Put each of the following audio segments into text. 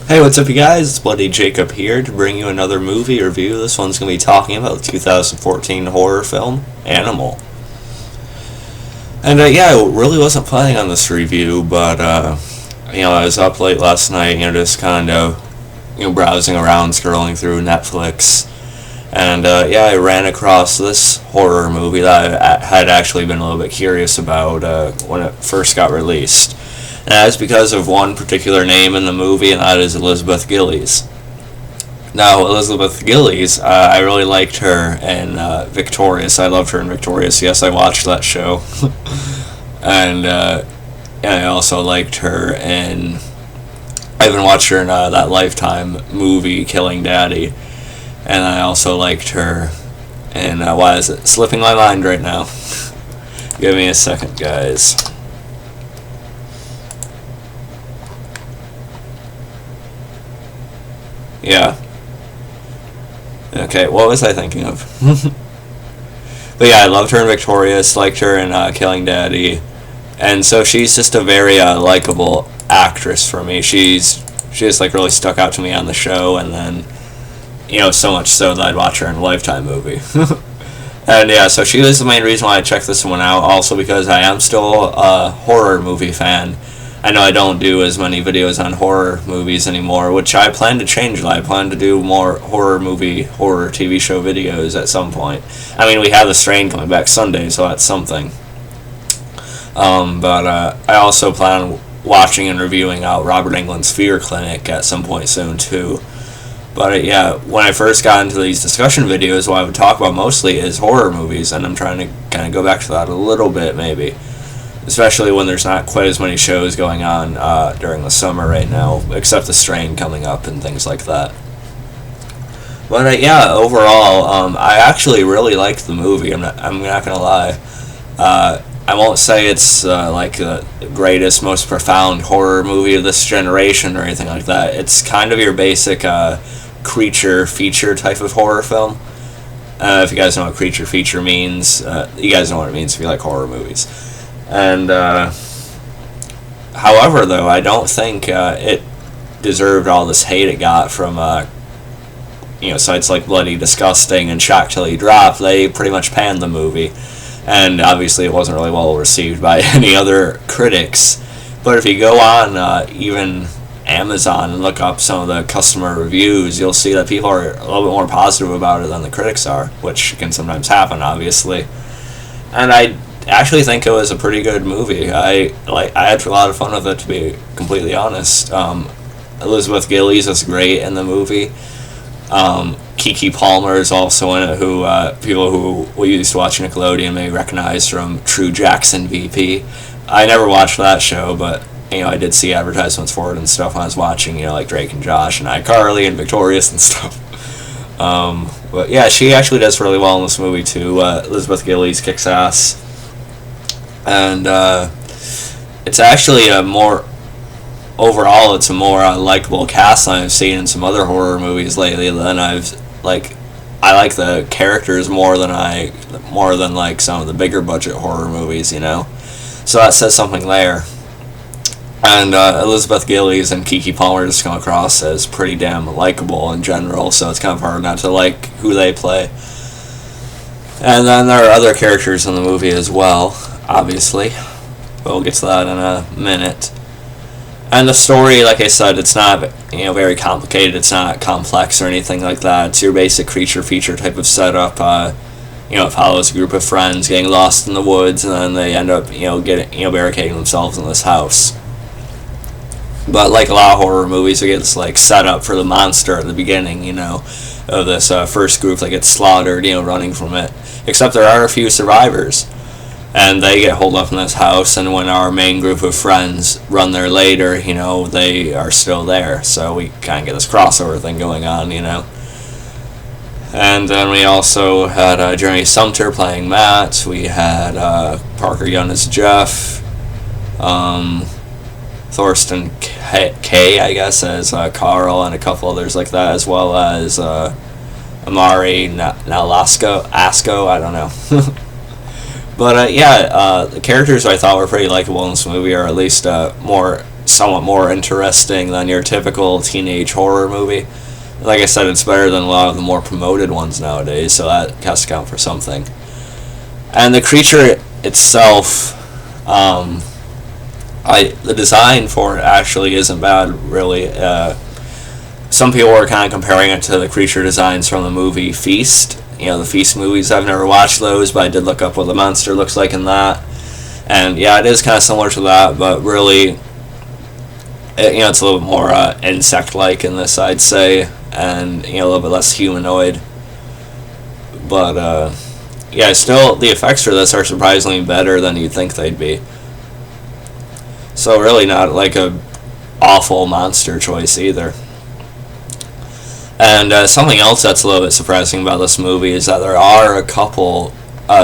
Hey, what's up, you guys? It's Bloody Jacob here to bring you another movie review. This one's going to be talking about the 2014 horror film, Animal. And yeah, I really wasn't planning on this review, but I was up late last night, just kind of, browsing around, scrolling through Netflix. And yeah, I ran across this horror movie that I had actually been a little bit curious about when it first got released. And that's because of one particular name in the movie, and that is Elizabeth Gillies. Now, Elizabeth Gillies, I really liked her in Victorious. I loved her in Victorious. Yes, I watched that show. And I also liked her in... I even watched her in that Lifetime movie, Killing Daddy. And I also liked her in... why is it slipping my mind right now? Give me a second, guys. Yeah. Okay, what was I thinking of? But yeah, I loved her in Victorious, liked her in Killing Daddy, and so she's just a very likable actress for me. She just really stuck out to me on the show, and then so much so that I'd watch her in a Lifetime movie. And yeah, so she was the main reason why I checked this one out. Also because I am still a horror movie fan. I know I don't do as many videos on horror movies anymore, which I plan to change. I plan to do more horror TV show videos at some point. I mean, we have The Strain coming back Sunday, so that's something. But I also plan on watching and reviewing out Robert Englund's Fear Clinic at some point soon, too. But yeah, when I first got into these discussion videos, what I would talk about mostly is horror movies, and I'm trying to kind of go back to that a little bit, maybe. Especially when there's not quite as many shows going on during the summer right now, except The Strain coming up and things like that. But yeah, overall, I actually really liked the movie. I'm not gonna lie. I won't say it's like the greatest, most profound horror movie of this generation or anything like that. It's kind of your basic creature feature type of horror film. If you guys know what creature feature means, you guys know what it means if you like horror movies. And however, though, I don't think it deserved all this hate it got from sites like Bloody Disgusting and Shock Till You Drop. They pretty much panned the movie, and obviously it wasn't really well received by any other critics. But if you go on even Amazon and look up some of the customer reviews, you'll see that people are a little bit more positive about it than the critics are, which can sometimes happen, obviously. And I actually think it was a pretty good movie. I had a lot of fun with it, to be completely honest. Elizabeth Gillies is great in the movie. Keke Palmer is also in it, who people who used to watch Nickelodeon may recognize from True Jackson VP. I never watched that show, but I did see advertisements for it and stuff when I was watching, like Drake and Josh and iCarly and Victorious and stuff. But yeah, she actually does really well in this movie too. Elizabeth Gillies kicks ass. And it's actually it's a more likable cast than I've seen in some other horror movies lately. Than I like the characters more than like some of the bigger budget horror movies, So that says something there. And Elizabeth Gillies and Keke Palmer just come across as pretty damn likable in general, so it's kind of hard not to like who they play. And then there are other characters in the movie as well, obviously, but we'll get to that in a minute. And the story, like I said, it's not very complicated. It's not complex or anything like that. It's your basic creature feature type of setup. It follows a group of friends getting lost in the woods, and then they end up barricading themselves in this house. But like a lot of horror movies, we get this setup for the monster at the beginning, of this first group that gets slaughtered, running from it. Except there are a few survivors, and they get holed up in this house, and when our main group of friends run there later, they are still there. So we kind of get this crossover thing going on, And then we also had Jeremy Sumter playing Matt. We had Parker Young as Jeff. Thorsten K, I guess, as Carl, and a couple others like that, as well as Amari Asco, I don't know. But yeah, the characters I thought were pretty likable in this movie, or at least more somewhat more interesting than your typical teenage horror movie. Like I said, it's better than a lot of the more promoted ones nowadays, so that has to count for something. And the creature itself, the design for it actually isn't bad, really. Some people were kind of comparing it to the creature designs from the movie Feast. The Feast movies, I've never watched those, but I did look up what the monster looks like in that. And yeah, it is kind of similar to that, but really, it's a little bit more insect-like in this, I'd say, and a little bit less humanoid. But yeah, still, the effects for this are surprisingly better than you'd think they'd be. So really not like a awful monster choice either. And something else that's a little bit surprising about this movie is that there are a couple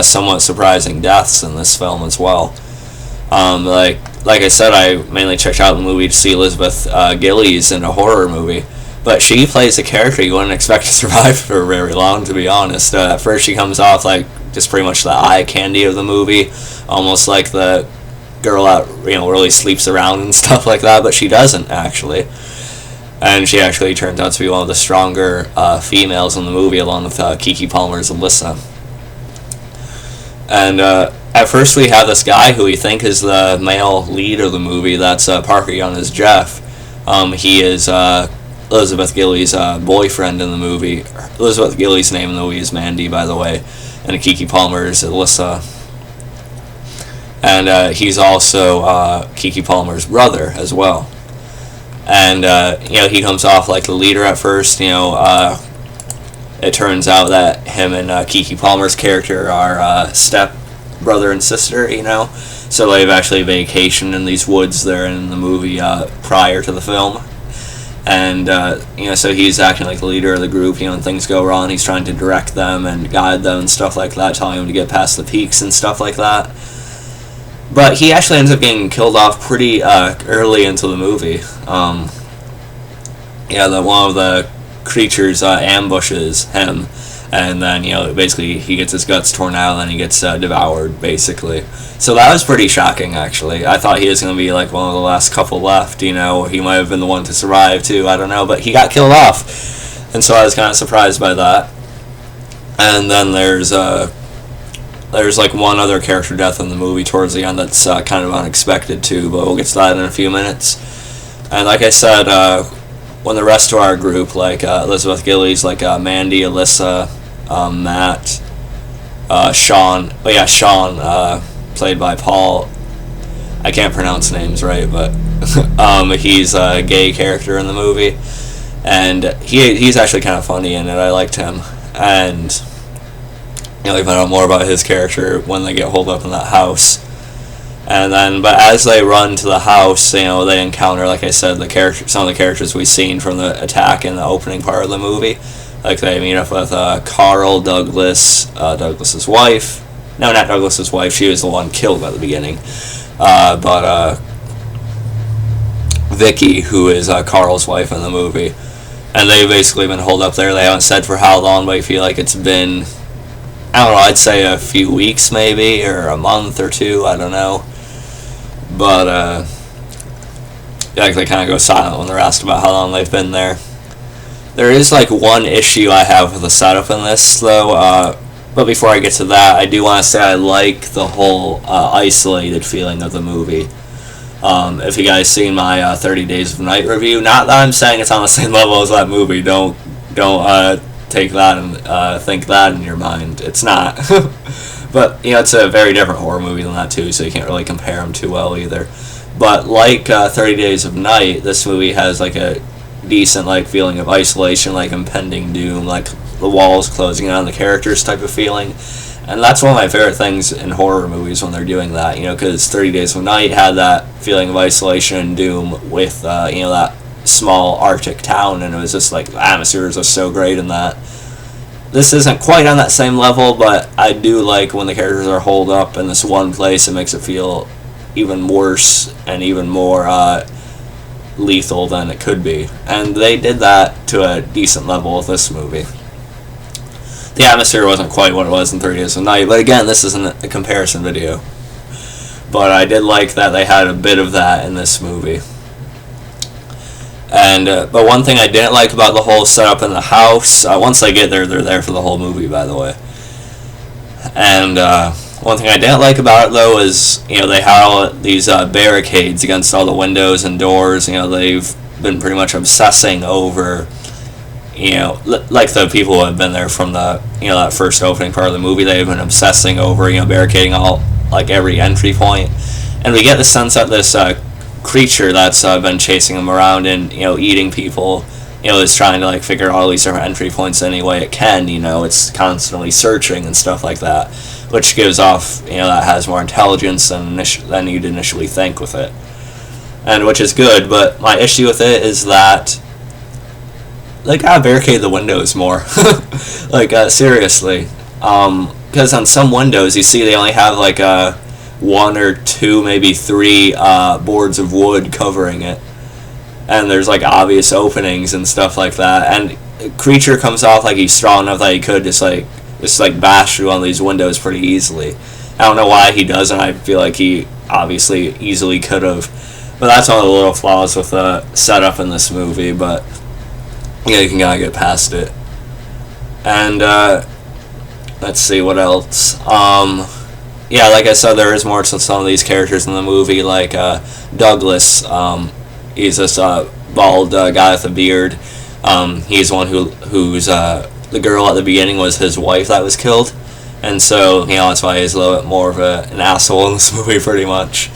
somewhat surprising deaths in this film as well. Like I said, I mainly checked out the movie to see Elizabeth Gillies in a horror movie, but she plays a character you wouldn't expect to survive for very long, to be honest. At first she comes off like just pretty much the eye candy of the movie, almost like the girl that really sleeps around and stuff like that, but she doesn't actually. And she actually turns out to be one of the stronger females in the movie, along with Keke Palmer's Alyssa. And at first we have this guy who we think is the male lead of the movie. That's Parker Young as Jeff. He is Elizabeth Gillies' boyfriend in the movie. Elizabeth Gillies' name in the movie is Mandy, by the way, and Keke Palmer's Alyssa. And he's also Keke Palmer's brother as well. And he comes off like the leader at first. It turns out that him and Keke Palmer's character are step brother and sister. So they've actually vacationed in these woods there in the movie prior to the film. And so he's acting like the leader of the group. And things go wrong, he's trying to direct them and guide them and stuff like that, telling them to get past the peaks and stuff like that. But he actually ends up getting killed off pretty early into the movie. That one of the creatures ambushes him, and then basically he gets his guts torn out, and then he gets devoured, basically. So that was pretty shocking, actually. I thought he was going to be like one of the last couple left. He might have been the one to survive too. I don't know, but he got killed off, and so I was kind of surprised by that. And then there's like one other character death in the movie towards the end that's kind of unexpected too, but we'll get to that in a few minutes. And like I said, when the rest of our group, like Elizabeth Gillies, like Mandy, Alyssa, Matt, Sean, played by Paul, I can't pronounce names right, but he's a gay character in the movie, and he's actually kind of funny in it. I liked him, and we find out more about his character when they get holed up in that house. And then, but as they run to the house, they encounter, like I said, some of the characters we've seen from the attack in the opening part of the movie. Like they meet up with Carl, Douglas's wife. No, not Douglas's wife. She was the one killed at the beginning. But Vicky, who is Carl's wife in the movie, and they've basically been holed up there. They haven't said for how long, but I feel like it's been, I don't know, I'd say a few weeks maybe, or a month or two, I don't know. But, they kind of go silent when they're asked about how long they've been there. There is, one issue I have with the setup in this, though, but before I get to that, I do want to say I like the whole isolated feeling of the movie. If you guys seen my 30 Days of Night review, not that I'm saying it's on the same level as that movie, don't take that and think that in your mind. It's not. But, it's a very different horror movie than that, too, so you can't really compare them too well either. But like 30 Days of Night, this movie has, a decent, feeling of isolation, impending doom, the walls closing in on the characters type of feeling. And that's one of my favorite things in horror movies when they're doing that, because 30 Days of Night had that feeling of isolation and doom with, that small Arctic town, and it was just, the atmosphere was just so great in that. This isn't quite on that same level, but I do like when the characters are holed up in this one place. It makes it feel even worse and even more lethal than it could be. And they did that to a decent level with this movie. The atmosphere wasn't quite what it was in 30 Days of Night, but again, this isn't a comparison video. But I did like that they had a bit of that in this movie. And but one thing I didn't like about the whole setup in the house, once they get there, they're there for the whole movie, by the way. And one thing I didn't like about it, though, is, they had all these barricades against all the windows and doors. They've been pretty much obsessing over, like the people who have been there from the, that first opening part of the movie, they've been obsessing over, barricading all, like, every entry point. And we get the sense that this creature that's been chasing them around and, eating people, is trying to, like, figure out all these different entry points any way it can. It's constantly searching and stuff like that, which gives off, that has more intelligence than you'd initially think with it. And which is good, but my issue with it is that they gotta barricade the windows more. Like, seriously. Because on some windows, you see they only have, like, one or two, maybe three boards of wood covering it. And there's, like, obvious openings and stuff like that. And Creature comes off like he's strong enough that he could just bash through one of these windows pretty easily. I don't know why he doesn't. I feel like he obviously easily could have. But that's one of the little flaws with the setup in this movie. But, you can kind of get past it. And, let's see, what else? Yeah, like I said, there is more to some of these characters in the movie, like Douglas. He's this bald guy with a beard. He's one who's the girl at the beginning was his wife that was killed, and so that's why he's a little bit more of an asshole in this movie, pretty much.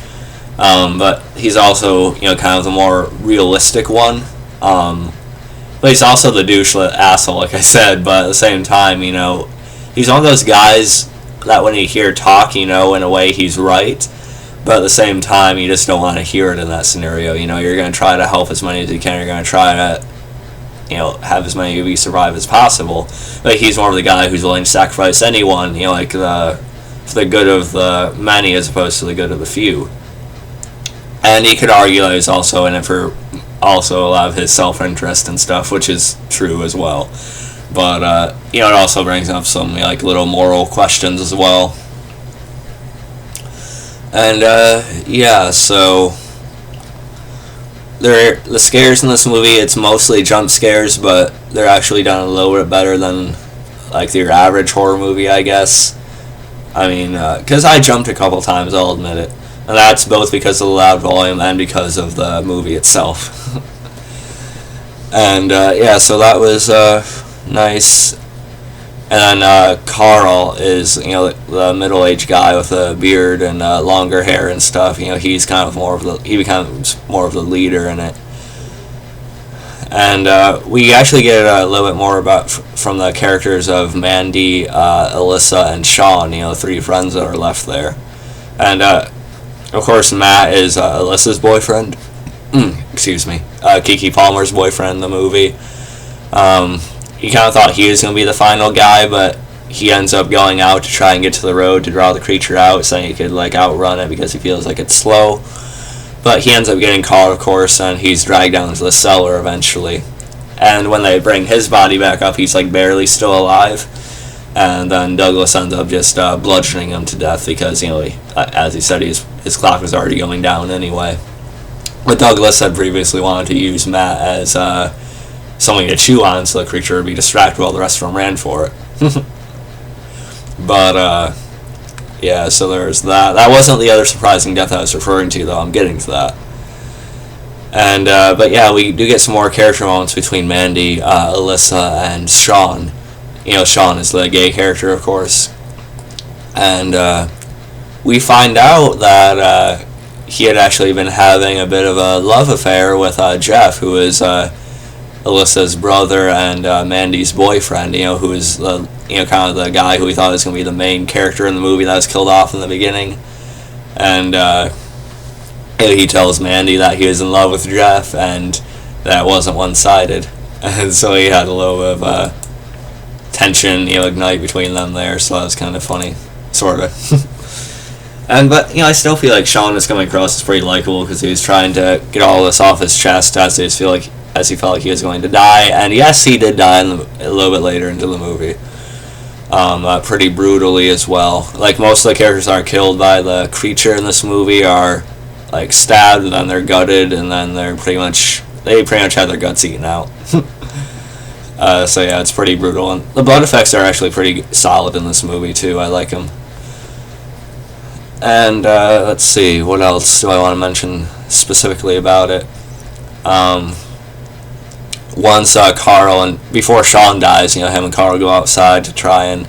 But he's also kind of the more realistic one. But he's also the douche asshole, like I said. But at the same time, he's one of those guys that when you hear talk, in a way he's right. But at the same time, you just don't want to hear it in that scenario. You're going to try to help as many as you can. You're going to try to, have as many of you survive as possible. But he's more of the guy who's willing to sacrifice anyone, like for the good of the many as opposed to the good of the few. And you could argue that he's also in it for also a lot of his self-interest and stuff, which is true as well. But, it also brings up some, little moral questions as well. And, yeah, so the scares in this movie, it's mostly jump scares, but they're actually done a little bit better than, like, your average horror movie, I guess. I mean, because I jumped a couple times, I'll admit it. And that's both because of the loud volume and because of the movie itself. And, yeah, so that was, nice. And then Carl is, the middle-aged guy with a beard and longer hair and stuff. He's kind of he becomes more of the leader in it. And we actually get a little bit more from the characters of Mandy, Alyssa, and Sean. The three friends that are left there. And of course, Matt is Alyssa's boyfriend. Excuse me, Keke Palmer's boyfriend in the movie. He kind of thought he was going to be the final guy, but he ends up going out to try and get to the road to draw the creature out, saying he could, outrun it because he feels like it's slow. But he ends up getting caught, of course, and he's dragged down to the cellar eventually. And when they bring his body back up, he's, barely still alive. And then Douglas ends up just bludgeoning him to death because, as he said, his clock was already going down anyway. But Douglas had previously wanted to use Matt as something to chew on so the creature would be distracted while the rest of them ran for it. But, yeah, so there's that. That wasn't the other surprising death I was referring to, though. I'm getting to that. And, but yeah, we do get some more character moments between Mandy, Alyssa, and Sean. Sean is the gay character, of course. And, we find out that, he had actually been having a bit of a love affair with, Jeff, who is, Alyssa's brother and Mandy's boyfriend, who is the kind of the guy who we thought was going to be the main character in the movie that was killed off in the beginning. And he tells Mandy that he was in love with Jeff and that wasn't one-sided. And so he had a little bit of tension, ignite between them there, so that was kind of funny, sort of. But I still feel like Sean is coming across as pretty likable because he was trying to get all this off his chest as he felt like he was going to die. And yes, he did die a little bit later into the movie. Pretty brutally as well. Most of the characters that are killed by the creature in this movie are stabbed and then they're gutted and then they're pretty much they pretty much had their guts eaten out. So yeah, it's pretty brutal, and the blood effects are actually pretty solid in this movie too. I like them. And let's see, what else do I want to mention specifically about it? Once Carl, and before Sean dies, him and Carl go outside to try and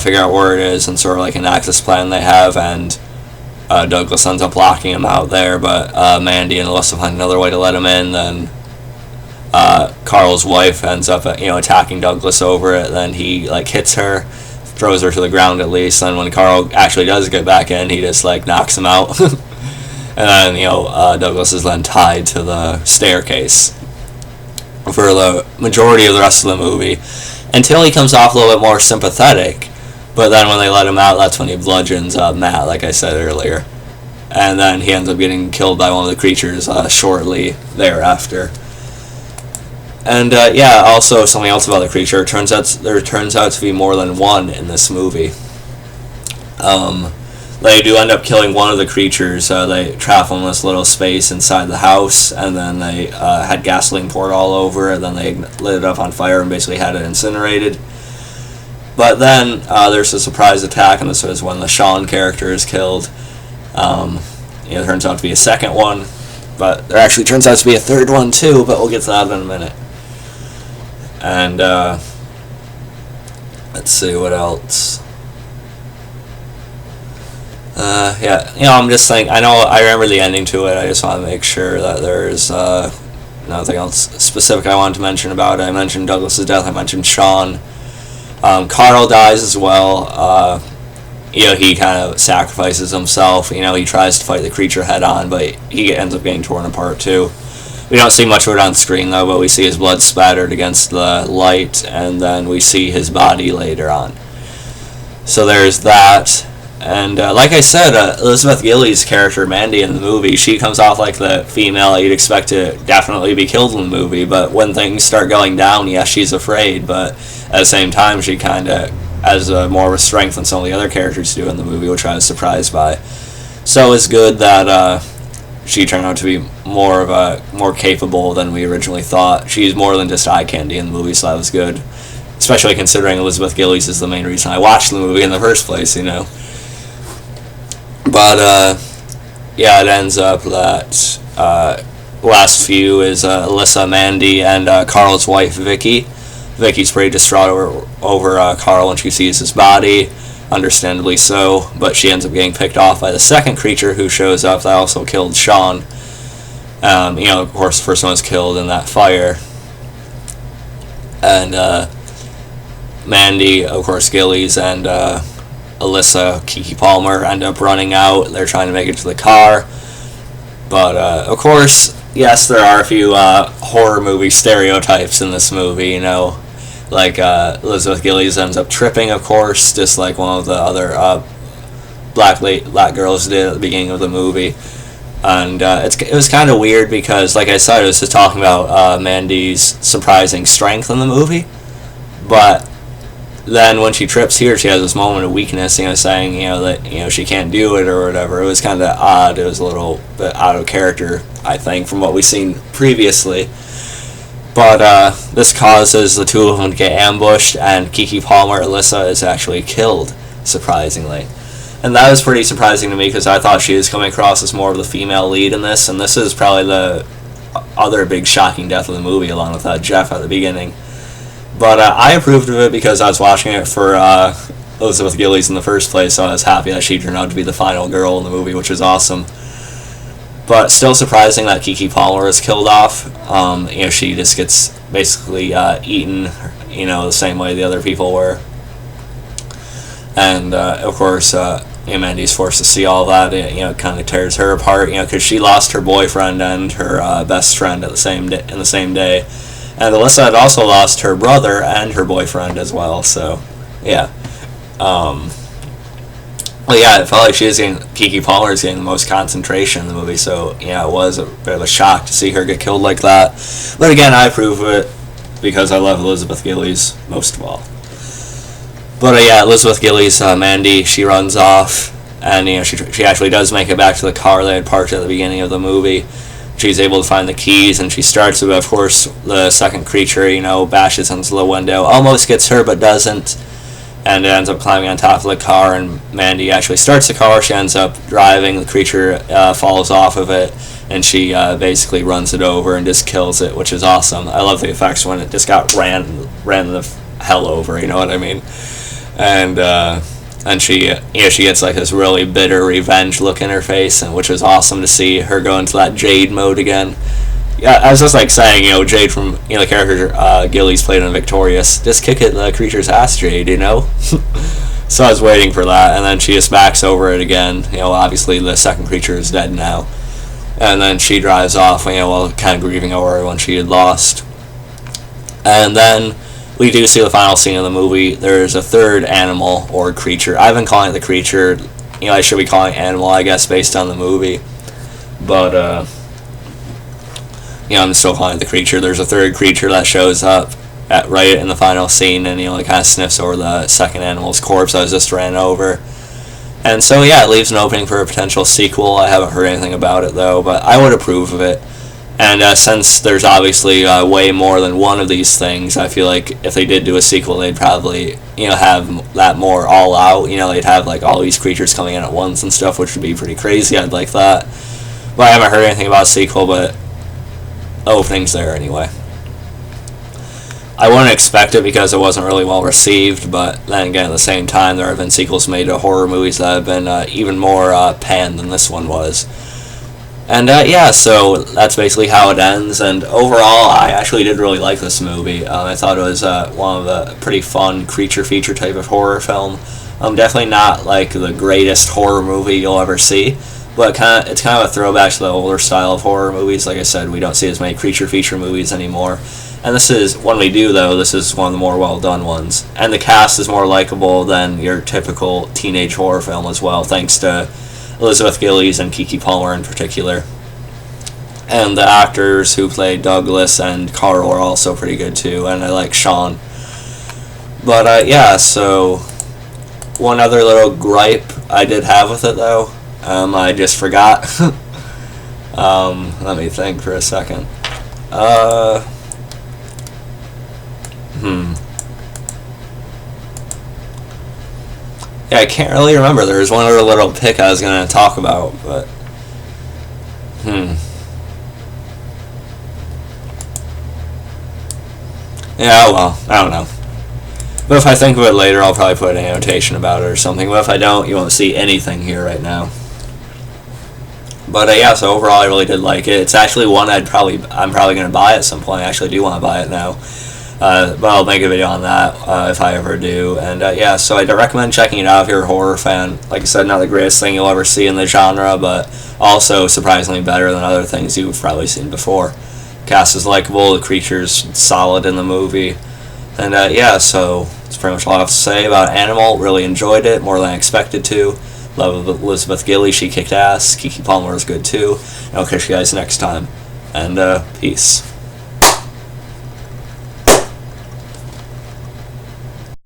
figure out where it is and sort of like enact this plan they have, and Douglas ends up locking him out there, but Mandy and Alyssa find another way to let him in. Then Carl's wife ends up attacking Douglas over it. Then he hits her, throws her to the ground at least. Then when Carl actually does get back in, he just knocks him out. And then Douglas is then tied to the staircase for the majority of the rest of the movie, until he comes off a little bit more sympathetic. But then when they let him out, that's when he bludgeons Matt, like I said earlier. And then he ends up getting killed by one of the creatures shortly thereafter. And also something else about the creature. There turns out to be more than one in this movie. They do end up killing one of the creatures. They trap him in this little space inside the house, and then they had gasoline poured all over it. Then they lit it up on fire and basically had it incinerated. But then there's a surprise attack, and this is when the Sean character is killed. It turns out to be a second one, but there actually turns out to be a third one too, but we'll get to that in a minute. And let's see what else. I'm just saying, I remember the ending to it. I just want to make sure that there's nothing else specific I wanted to mention about it. I mentioned Douglas's death. I mentioned Sean. Carl dies as well. He kind of sacrifices himself. He tries to fight the creature head on, but he ends up getting torn apart too. We don't see much of it on screen though, but we see his blood spattered against the light, and then we see his body later on. So there's that. And like I said, Elizabeth Gillies' character, Mandy, in the movie, she comes off like the female you'd expect to definitely be killed in the movie, but when things start going down, yes, she's afraid, but at the same time, she kind of has more of a strength than some of the other characters do in the movie, which I was surprised by. So it's good that she turned out to be more capable than we originally thought. She's more than just eye candy in the movie, so that was good. Especially considering Elizabeth Gillies is the main reason I watched the movie in the first place, But, it ends up that last few is Alyssa, Mandy, and Carl's wife, Vicky. Vicky's pretty distraught over Carl when she sees his body, understandably so, but she ends up getting picked off by the second creature who shows up that also killed Sean. Of course, the first one was killed in that fire. And Mandy, of course, Gillies, and Alyssa, Keke Palmer end up running out. They're trying to make it to the car. But, of course, yes, there are a few horror movie stereotypes in this movie, Like, Elizabeth Gillies ends up tripping, of course, just like one of the other black girls did at the beginning of the movie. And it was kind of weird because, like I said, it was just talking about Mandy's surprising strength in the movie. But then when she trips here, she has this moment of weakness, saying, that, she can't do it or whatever. It was kind of odd. It was a little bit out of character, I think, from what we've seen previously. But this causes the two of them to get ambushed, and Keke Palmer, Alyssa, is actually killed, surprisingly. And that was pretty surprising to me because I thought she was coming across as more of the female lead in this, and this is probably the other big shocking death of the movie, along with Jeff at the beginning. But I approved of it because I was watching it for Elizabeth Gillies in the first place, so I was happy that she turned out to be the final girl in the movie, which was awesome. But still surprising that Keke Palmer was killed off. She just gets basically eaten, the same way the other people were. And, of course, Mandy's forced to see all that. It kind of tears her apart, because she lost her boyfriend and her best friend in the same day. And Alyssa had also lost her brother and her boyfriend as well, so, yeah. It felt like Keke Palmer is getting the most concentration in the movie, so, it was a bit of a shock to see her get killed like that. But again, I approve of it because I love Elizabeth Gillies most of all. But, Elizabeth Gillies, Mandy, she runs off, and, she actually does make it back to the car they had parked at the beginning of the movie. she's able to find the keys, and she starts with, of course, the second creature, bashes into the window, almost gets her but doesn't, and ends up climbing on top of the car, and Mandy actually starts the car. She ends up driving, the creature falls off of it, and she basically runs it over and just kills it, which is awesome. I love the effects when it just got ran the hell over, you know what I mean? And she she gets like this really bitter revenge look in her face, and which was awesome to see her go into that Jade mode again. Yeah, I was just like saying, Jade from the character Gillies played in Victorious, just kick it the creature's ass, Jade, So I was waiting for that, and then she just smacks over it again. Obviously the second creature is dead now, and then she drives off. While kind of grieving over everyone she had lost, and then we do see the final scene of the movie. There's a third animal or creature. I've been calling it the creature. I should be calling it animal, I guess, based on the movie. But, I'm still calling it the creature. There's a third creature that shows up right in the final scene, and, it kind of sniffs over the second animal's corpse I was just ran over. And so, yeah, it leaves an opening for a potential sequel. I haven't heard anything about it, though, but I would approve of it. And since there's obviously way more than one of these things, I feel like if they did do a sequel, they'd probably, have that more all out. They'd have like all these creatures coming in at once and stuff, which would be pretty crazy. I'd like that. But I haven't heard anything about a sequel, but the opening's there anyway. I wouldn't expect it because it wasn't really well received, but then again, at the same time, there have been sequels made to horror movies that have been even more panned than this one was. And so that's basically how it ends, and overall I actually did really like this movie. I thought it was one of a pretty fun creature feature type of horror film. Definitely not like the greatest horror movie you'll ever see, but it's kind of a throwback to the older style of horror movies. Like I said, we don't see as many creature feature movies anymore, and this is, when we do though, this is one of the more well done ones. And the cast is more likable than your typical teenage horror film as well, thanks to Elizabeth Gillies and Keke Palmer in particular. And the actors who played Douglas and Carl are also pretty good too, and I like Sean. But so one other little gripe I did have with it though, I just forgot. Let me think for a second. Yeah, I can't really remember. There was one other little pick I was going to talk about, but... Yeah, well, I don't know. But if I think of it later, I'll probably put an annotation about it or something. But if I don't, you won't see anything here right now. But so overall, I really did like it. It's actually one I'm probably going to buy at some point. I actually do want to buy it now. But I'll make a video on that if I ever do. And so I'd recommend checking it out if you're a horror fan. Like I said, not the greatest thing you'll ever see in the genre, but also surprisingly better than other things you've probably seen before. Cast is likable, the creature's solid in the movie. And so that's pretty much all I have to say about Animal. Really enjoyed it, more than I expected to. Love Elizabeth Gillies, she kicked ass. Keke Palmer is good too. And I'll catch you guys next time. And peace.